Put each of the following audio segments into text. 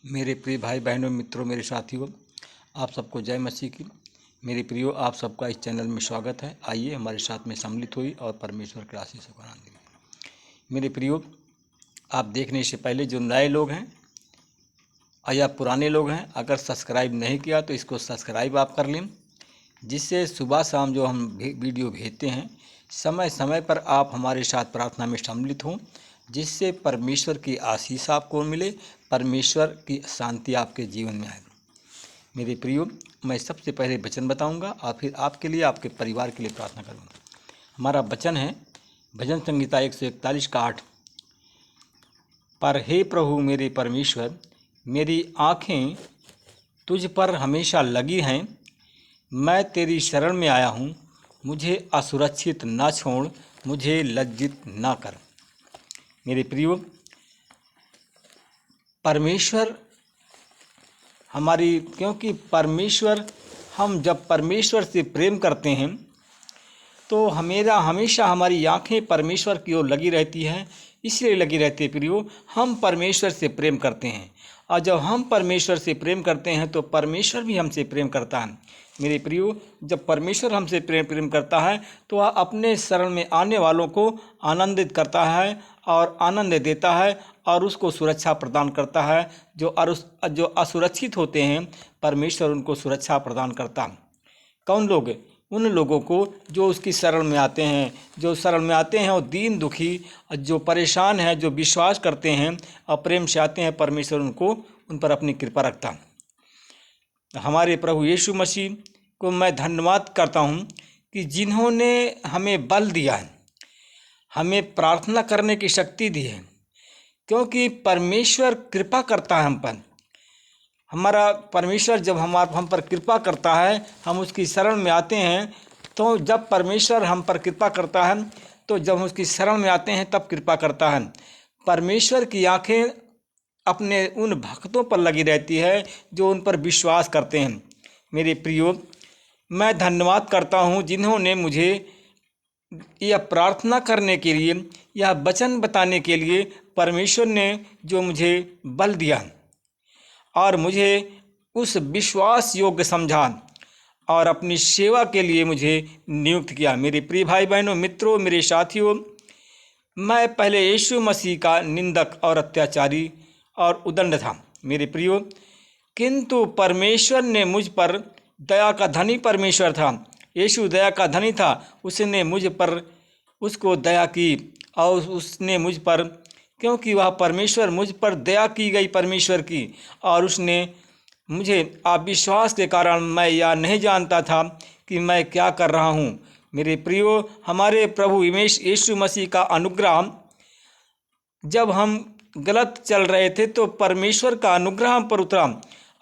मेरे प्रिय भाई बहनों मित्रों मेरे साथियों, आप सबको जय मसीह की। मेरे प्रियो, आप सबका इस चैनल में स्वागत है। आइए हमारे साथ में सम्मिलित हुई और परमेश्वर के आशीष को आनंद लें। मेरे प्रियो, आप देखने से पहले जो नए लोग हैं या पुराने लोग हैं, अगर सब्सक्राइब नहीं किया तो इसको सब्सक्राइब आप कर लें, जिससे सुबह शाम जो हम वीडियो भेजते हैं समय समय पर आप हमारे साथ प्रार्थना में सम्मिलित हों, जिससे परमेश्वर की आशीष आपको मिले, परमेश्वर की शांति आपके जीवन में आए। मेरे प्रियो, मैं सबसे पहले वचन बताऊंगा और फिर आपके लिए, आपके परिवार के लिए प्रार्थना करूंगा। हमारा वचन है भजन संहिता 141 का 8। पर हे प्रभु मेरे परमेश्वर, मेरी आँखें तुझ पर हमेशा लगी हैं। मैं तेरी शरण में आया हूँ, मुझे असुरक्षित ना छोड़, मुझे लज्जित ना कर। मेरे प्रियो, परमेश्वर क्योंकि परमेश्वर, हम जब परमेश्वर से प्रेम करते हैं तो हमेशा हमारी आँखें परमेश्वर की ओर लगी रहती हैं। इसलिए लगी रहती है प्रियो, हम परमेश्वर से प्रेम करते हैं, और जब हम परमेश्वर से प्रेम करते हैं तो परमेश्वर भी हमसे प्रेम करता है। मेरे प्रियो, जब परमेश्वर हमसे प्रेम करता है तो वह अपने शरण में आने वालों को आनंदित करता है और आनंद देता है और उसको सुरक्षा प्रदान करता है। जो असुरक्षित होते हैं, परमेश्वर उनको सुरक्षा प्रदान करता है। कौन लोग? उन लोगों को जो उसकी शरण में आते हैं। जो शरण में आते हैं वो दीन दुखी, जो परेशान हैं, जो विश्वास करते हैं और प्रेम से आते हैं, परमेश्वर उन पर अपनी कृपा रखता है। हमारे प्रभु यीशु मसीह को मैं धन्यवाद करता हूँ कि जिन्होंने हमें बल दिया है, हमें प्रार्थना करने की शक्ति दी है, क्योंकि परमेश्वर कृपा करता है हम पर। हमारा परमेश्वर जब हम पर कृपा करता है, हम उसकी शरण में आते हैं, तो जब परमेश्वर हम पर कृपा करता है तो जब हम उसकी शरण में आते हैं तब कृपा करता है। परमेश्वर की आंखें अपने उन भक्तों पर लगी रहती है जो उन पर विश्वास करते हैं। मेरे प्रियो, मैं धन्यवाद करता हूँ जिन्होंने मुझे यह प्रार्थना करने के लिए, यह वचन बताने के लिए परमेश्वर ने जो मुझे बल दिया और मुझे उस विश्वास योग्य समझा और अपनी सेवा के लिए मुझे नियुक्त किया। मेरे प्रिय भाई बहनों मित्रों मेरे साथियों, मैं पहले यीशु मसीह का निंदक और अत्याचारी और उदंड था मेरे प्रियो, किंतु परमेश्वर ने मुझ पर, दया का धनी परमेश्वर था, यीशु दया का धनी था, उसने मुझ पर उसको दया की और उसने मुझ पर, क्योंकि वह परमेश्वर, मुझ पर दया की गई परमेश्वर की, और उसने मुझे अविश्वास के कारण मैं यह नहीं जानता था कि मैं क्या कर रहा हूँ। मेरे प्रियो, हमारे प्रभु यीशु मसीह का अनुग्रह, जब हम गलत चल रहे थे तो परमेश्वर का अनुग्रह हम पर उतरा,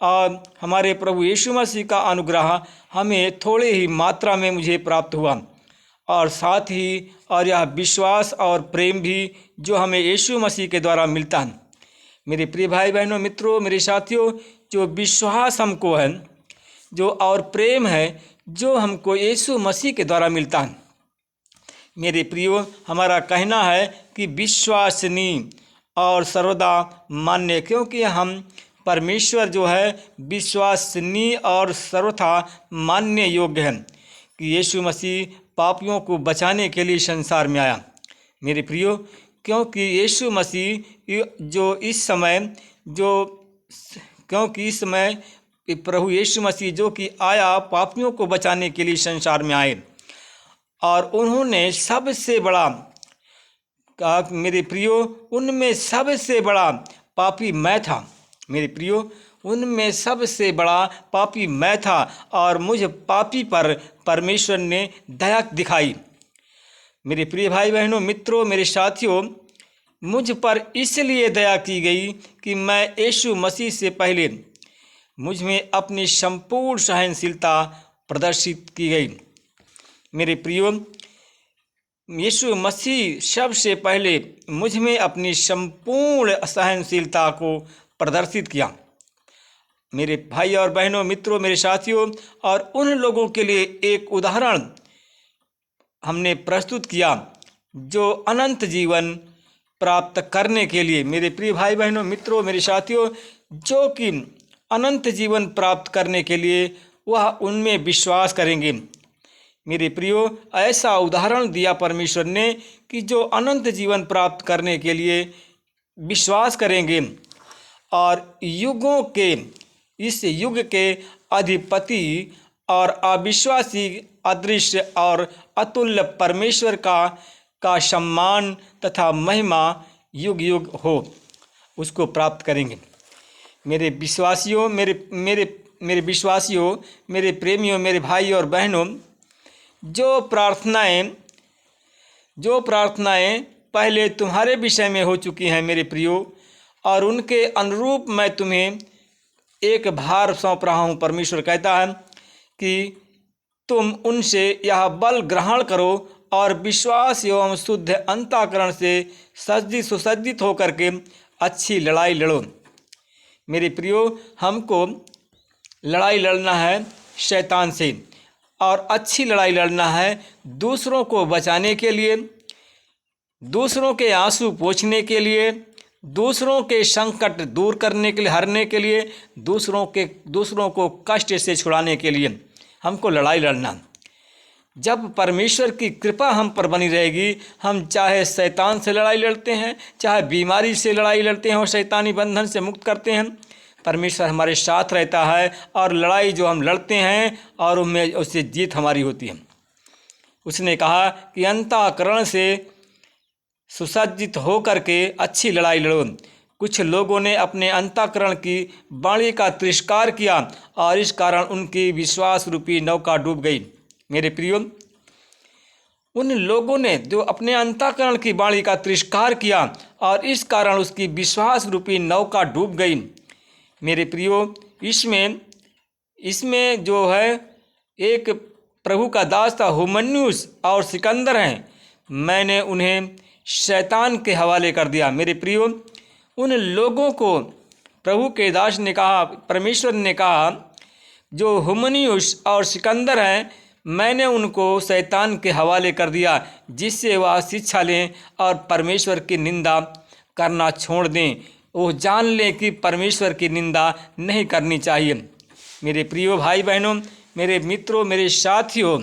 और हमारे प्रभु यीशु मसीह का अनुग्रह हमें थोड़े ही मात्रा में मुझे प्राप्त हुआ, और साथ ही और यह विश्वास और प्रेम भी जो हमें यीशु मसीह के द्वारा मिलता है। मेरे प्रिय भाई बहनों मित्रों मेरे साथियों, जो विश्वास हमको है, जो और प्रेम है, जो हमको यीशु मसीह के द्वारा मिलता है। मेरे प्रियो, हमारा कहना है कि विश्वसनीय और सर्वदा मान्य, क्योंकि हम परमेश्वर जो है विश्वसनीय और सर्वथा मान्य योग्य है कि यीशु मसीह पापियों को बचाने के लिए संसार में आया। मेरे प्रियो, क्योंकि यीशु मसीह क्योंकि इस समय प्रभु यीशु मसीह जो कि आया पापियों को बचाने के लिए संसार में आए, और उन्होंने सबसे बड़ा कहा, मेरे प्रियो, उनमें सबसे बड़ा पापी मैं था। मेरे प्रियो, उनमें सबसे बड़ा पापी मैं था और मुझ पापी पर परमेश्वर ने दया दिखाई। मेरे प्रिय भाई बहनों मित्रों मेरे साथियों, मुझ पर इसलिए दया की गई कि मैं यीशु मसीह से पहले मुझ में अपनी संपूर्ण सहनशीलता प्रदर्शित की गई। मेरे प्रियो, यीशु मसीह सबसे पहले मुझ में अपनी संपूर्ण सहनशीलता को प्रदर्शित किया। मेरे भाई और बहनों मित्रों मेरे साथियों, और उन लोगों के लिए एक उदाहरण हमने प्रस्तुत किया जो अनंत जीवन प्राप्त करने के लिए, मेरे प्रिय भाई बहनों, मित्रों, मेरे साथियों, जो कि अनंत जीवन प्राप्त करने के लिए वह उनमें विश्वास करेंगे। मेरे प्रियो, ऐसा उदाहरण दिया परमेश्वर ने कि जो अनंत जीवन प्राप्त करने के लिए विश्वास करेंगे और युगों के, इस युग के अधिपति और अविश्वासी, अदृश्य और अतुल्य परमेश्वर का सम्मान तथा महिमा युग युग हो, उसको प्राप्त करेंगे। मेरे विश्वासियों, मेरे विश्वासियों, मेरे प्रेमियों, मेरे भाई और बहनों, जो प्रार्थनाएं पहले तुम्हारे विषय में हो चुकी हैं मेरे प्रियो, और उनके अनुरूप मैं तुम्हें एक भार सौंप रहा हूँ। परमेश्वर कहता है कि तुम उनसे यह बल ग्रहण करो और विश्वास एवं शुद्ध अंतःकरण से सुसज्जित होकर के अच्छी लड़ाई लड़ो। मेरे प्रियो, हमको लड़ाई लड़ना है शैतान से, और अच्छी लड़ाई लड़ना है दूसरों को बचाने के लिए, दूसरों के आंसू पोंछने के लिए, दूसरों के संकट दूर करने के लिए, हरने के लिए, दूसरों को कष्ट से छुड़ाने के लिए हमको लड़ाई लड़ना। जब परमेश्वर की कृपा हम पर बनी रहेगी, हम चाहे शैतान से लड़ाई लड़ते हैं, चाहे बीमारी से लड़ाई लड़ते हैं और शैतानी बंधन से मुक्त करते हैं, परमेश्वर हमारे साथ रहता है और लड़ाई जो हम लड़ते हैं और उनमें उससे जीत हमारी होती है। उसने कहा कि अंतःकरण से सुसज्जित होकर के अच्छी लड़ाई लड़ो। कुछ लोगों ने अपने अंतःकरण की वाणी का तिरस्कार किया और इस कारण उनकी विश्वास रूपी नौका डूब गई। मेरे प्रियो, उन लोगों ने जो अपने अंतःकरण की वाणी का तिरस्कार किया और इस कारण उसकी विश्वास रूपी नौका डूब गई। मेरे प्रियो, इसमें जो है एक प्रभु का दास था, हुमन्युस और सिकंदर हैं, मैंने उन्हें शैतान के हवाले कर दिया। मेरे प्रियो, उन लोगों को प्रभु के दास ने कहा, परमेश्वर ने कहा, जो हुमन्युस और सिकंदर हैं, मैंने उनको शैतान के हवाले कर दिया, जिससे वह शिक्षा लें और परमेश्वर की निंदा करना छोड़ दें। वो जान लें कि परमेश्वर की निंदा नहीं करनी चाहिए। मेरे प्रियो भाई बहनों, मेरे मित्रों, मेरे साथियों,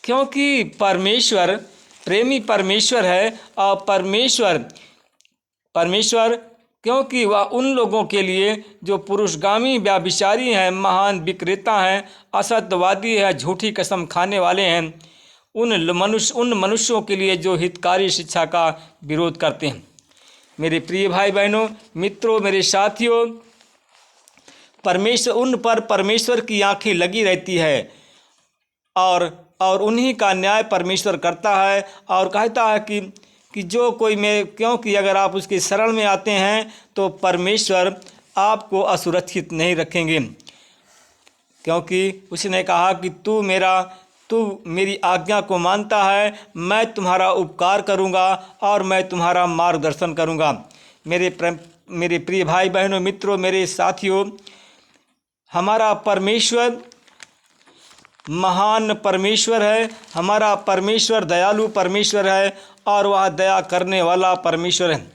क्योंकि परमेश्वर प्रेमी परमेश्वर है और परमेश्वर क्योंकि वह उन लोगों के लिए जो पुरुषगामी व्याभिचारी हैं, महान विक्रेता हैं, असत्यवादी हैं, झूठी कसम खाने वाले हैं, उन मनुष्यों के लिए जो हितकारी शिक्षा का विरोध करते हैं। मेरे प्रिय भाई बहनों, मित्रों, मेरे साथियों, उन पर परमेश्वर की आंखें लगी रहती है और उन्हीं का न्याय परमेश्वर करता है और कहता है कि जो कोई क्योंकि अगर आप उसकी शरण में आते हैं तो परमेश्वर आपको असुरक्षित नहीं रखेंगे, क्योंकि उसने कहा कि तू मेरी आज्ञा को मानता है, मैं तुम्हारा उपकार करूंगा और मैं तुम्हारा मार्गदर्शन करूंगा। मेरे प्रिय भाई बहनों, मित्रों, मेरे साथियों, हमारा परमेश्वर महान परमेश्वर है, हमारा परमेश्वर दयालु परमेश्वर है और वह दया करने वाला परमेश्वर है।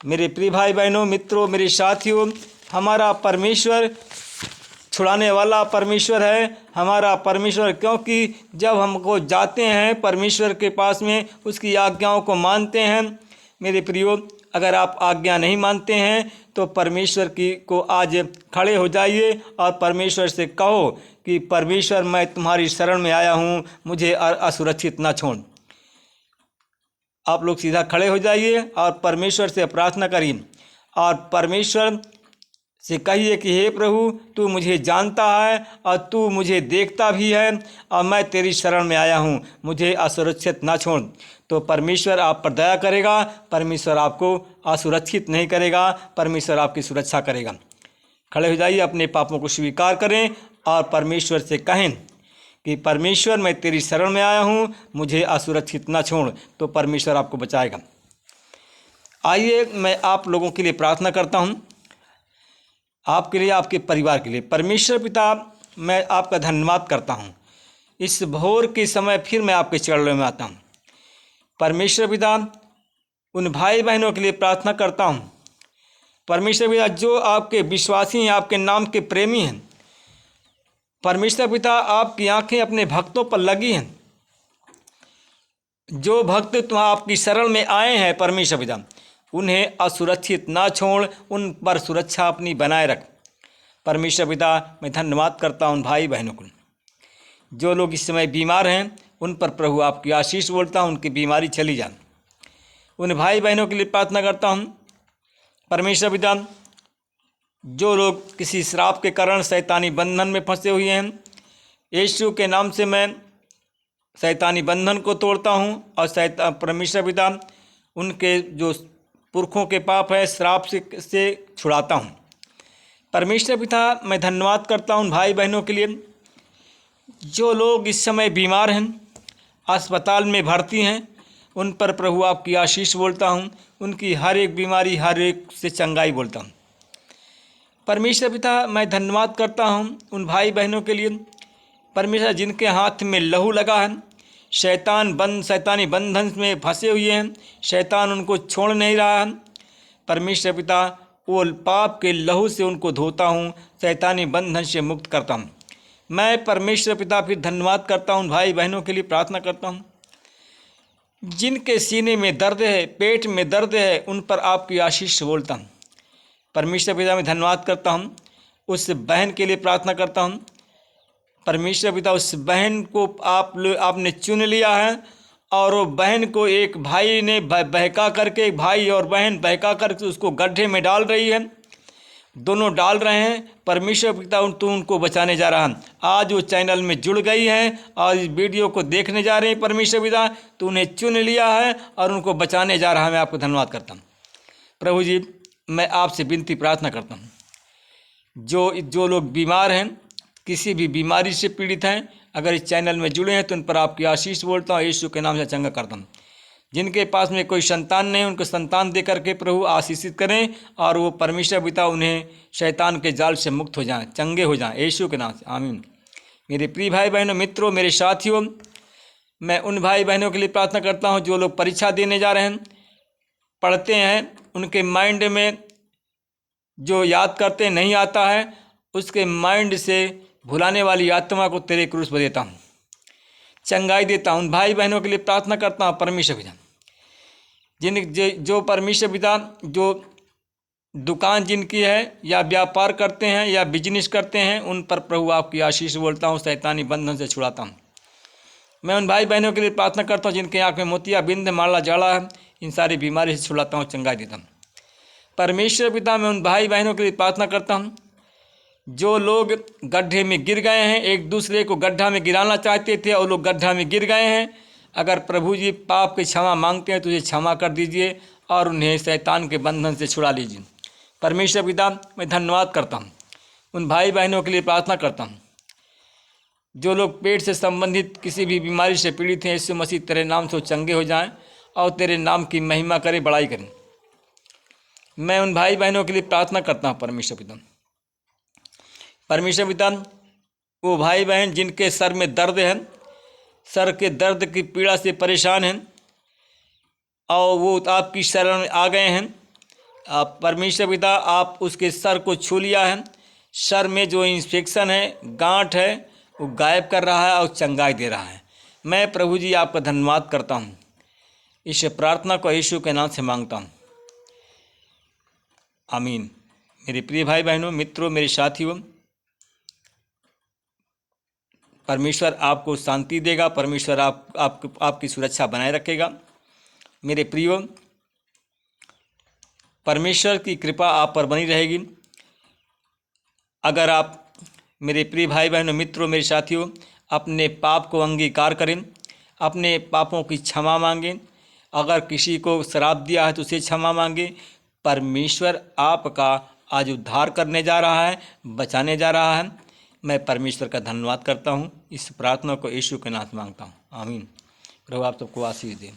मेरे प्रिय भाई बहनों, मित्रों, मेरे साथियों, हमारा परमेश्वर छुड़ाने वाला परमेश्वर है, हमारा परमेश्वर, क्योंकि जब हमको जाते हैं परमेश्वर के पास में, उसकी आज्ञाओं को मानते हैं। मेरे प्रियो, अगर आप आज्ञा नहीं मानते हैं तो परमेश्वर को आज खड़े हो जाइए और परमेश्वर से कहो कि परमेश्वर, मैं तुम्हारी शरण में आया हूँ, मुझे असुरक्षित ना छोड़। आप लोग सीधा खड़े हो जाइए और परमेश्वर से प्रार्थना करिए और परमेश्वर से कहिए कि हे प्रभु, तू मुझे जानता है और तू मुझे देखता भी है और मैं तेरी शरण में आया हूँ, मुझे असुरक्षित ना छोड़। तो परमेश्वर आप पर दया करेगा, परमेश्वर आपको असुरक्षित नहीं करेगा, परमेश्वर आपकी सुरक्षा करेगा। खड़े हो जाइए, अपने पापों को स्वीकार करें और परमेश्वर से कहें कि परमेश्वर, मैं तेरी शरण में आया हूँ, मुझे असुरक्षित ना छोड़। तो परमेश्वर आपको बचाएगा। आइए, मैं आप लोगों के लिए प्रार्थना करता हूँ, आपके लिए, आपके परिवार के लिए। परमेश्वर पिता, मैं आपका धन्यवाद करता हूँ। इस भोर के समय फिर मैं आपके चरणों में आता हूँ। परमेश्वर पिता, उन भाई बहनों के लिए प्रार्थना करता हूँ परमेश्वर पिता, जो आपके विश्वासी हैं, आपके नाम के प्रेमी हैं। परमेश्वर पिता, आपकी आंखें अपने भक्तों पर लगी हैं। जो भक्त तुम आपकी शरण में आए हैं परमेश्वर पिता, उन्हें असुरक्षित ना छोड़, उन पर सुरक्षा अपनी बनाए रख। परमेश्वर पिता, मैं धन्यवाद करता हूँ उन भाई बहनों को जो लोग इस समय बीमार हैं, उन पर प्रभु आपकी आशीष बोलता हूँ, उनकी बीमारी चली जाए। उन भाई बहनों के लिए प्रार्थना करता हूँ परमेश्वर पिता, जो लोग किसी श्राप के कारण शैतानी बंधन में फंसे हुए हैं, यीशु के नाम से मैं शैतानी बंधन को तोड़ता हूँ और परमेश्वर पिता, उनके जो पुरखों के पाप है श्राप से छुड़ाता हूँ। परमेश्वर पिता, मैं धन्यवाद करता हूँ उन भाई बहनों के लिए जो लोग इस समय बीमार हैं, अस्पताल में भर्ती हैं, उन पर प्रभु आपकी आशीष बोलता हूँ, उनकी हर एक बीमारी, हर एक से चंगाई बोलता हूँ। परमेश्वर पिता, मैं धन्यवाद करता हूँ उन भाई बहनों के लिए परमेश्वर, जिनके हाथ में लहू लगा है, शैतानी बंधन में फंसे हुए हैं, शैतान उनको छोड़ नहीं रहा है। परमेश्वर पिता, वो पाप के लहू से उनको धोता हूँ, शैतानी बंधन से मुक्त करता हूँ। मैं परमेश्वर पिता फिर धन्यवाद करता हूँ भाई बहनों के लिए प्रार्थना करता हूँ जिनके सीने में दर्द है, पेट में दर्द है, उन पर आपकी आशीष बोलता हूँ। परमेश्वर पिता, मैं धन्यवाद करता हूँ उस बहन के लिए प्रार्थना करता हूँ। परमेश्वर पिता, उस बहन को आपने चुन लिया है और वो बहन को एक भाई ने बहका करके, एक भाई और बहन बहका करके उसको गड्ढे में डाल रही है, दोनों डाल रहे हैं। परमेश्वर पिता, तू उनको बचाने जा रहा है। आज वो चैनल में जुड़ गई है और इस वीडियो को देखने जा रहे हैं। परमेश्वर पिता, तू उन्हें चुन लिया है और उनको बचाने जा रहा है। मैं आपको धन्यवाद करता हूँ प्रभु जी। मैं आपसे विनती प्रार्थना करता हूँ, जो लोग बीमार हैं, किसी भी बीमारी से पीड़ित हैं, अगर इस चैनल में जुड़े हैं तो उन पर आपकी आशीष बोलता हूँ, यीशु के नाम से चंगा करता हूँ। जिनके पास में कोई संतान नहीं, उनको संतान दे करके प्रभु आशीषित करें और वो परमेश्वर पिता उन्हें शैतान के जाल से मुक्त हो जाएं, चंगे हो जाएं, यीशु के नाम से आमीन। मेरे प्रिय भाई बहनों, मित्रों, मेरे साथियों, मैं उन भाई बहनों के लिए प्रार्थना करता हूँ जो लोग परीक्षा देने जा रहे हैं, पढ़ते हैं, उनके माइंड में जो याद करते नहीं आता है, उसके माइंड से भुलाने वाली आत्मा को तेरे क्रूस पर देता हूँ, चंगाई देता हूँ। उन भाई बहनों के लिए प्रार्थना करता हूँ परमेश्वर पिता, जो परमेश्वर पिता, जो दुकान जिनकी है या व्यापार करते हैं या बिजनेस करते हैं, उन पर प्रभु आपकी आशीष बोलता हूँ, शैतानी बंधन से छुड़ाता हूँ। मैं उन भाई बहनों के लिए प्रार्थना करता हूँ जिनके आँख में मोतिया बिंद माला जाड़ा है, इन सारी बीमारी से छुड़ाता हूँ, चंगाई देता हूँ। परमेश्वर पिता, मैं उन भाई बहनों के लिए प्रार्थना करता हूँ जो लोग गड्ढे में गिर गए हैं, एक दूसरे को गड्ढा में गिराना चाहते थे और लोग गड्ढा में गिर गए हैं। अगर प्रभु जी पाप की क्षमा मांगते हैं तो उसे क्षमा कर दीजिए और उन्हें शैतान के बंधन से छुड़ा लीजिए। परमेश्वर पिता, मैं धन्यवाद करता हूँ, उन भाई बहनों के लिए प्रार्थना करता हूँ जो लोग पेट से संबंधित किसी भी बीमारी से पीड़ित हैं। यीशु मसीह तेरे नाम से चंगे हो जाएं और तेरे नाम की महिमा करें, बड़ाई करें। मैं उन भाई बहनों के लिए प्रार्थना करता हूँ परमेश्वर पिता, वो भाई बहन जिनके सर में दर्द है, सर के दर्द की पीड़ा से परेशान हैं और वो आपकी शरण में आ गए हैं। आप परमेश्वर पिता, आप उसके सर को छू लिया है, सर में जो इन्फेक्शन है, गांठ है, वो गायब कर रहा है और चंगाई दे रहा है। मैं प्रभु जी आपका धन्यवाद करता हूँ। इस प्रार्थना को यीशु के नाम से मांगता हूँ, आमीन। मेरे प्रिय भाई बहनों, मित्रों, मेरे साथियों, परमेश्वर आपको शांति देगा, परमेश्वर आपकी सुरक्षा बनाए रखेगा। मेरे प्रियो, परमेश्वर की कृपा आप पर बनी रहेगी अगर आप, मेरे प्रिय भाई बहनों, मित्रों, मेरे साथियों, अपने पाप को अंगीकार करें, अपने पापों की क्षमा मांगें। अगर किसी को श्राप दिया है तो उसे क्षमा मांगें। परमेश्वर आपका आज उद्धार करने जा रहा है, बचाने जा रहा है। मैं परमेश्वर का धन्यवाद करता हूँ। इस प्रार्थना को यीशु के नाम से मांगता हूँ, आमीन। प्रभु आप सबको आशीष दें।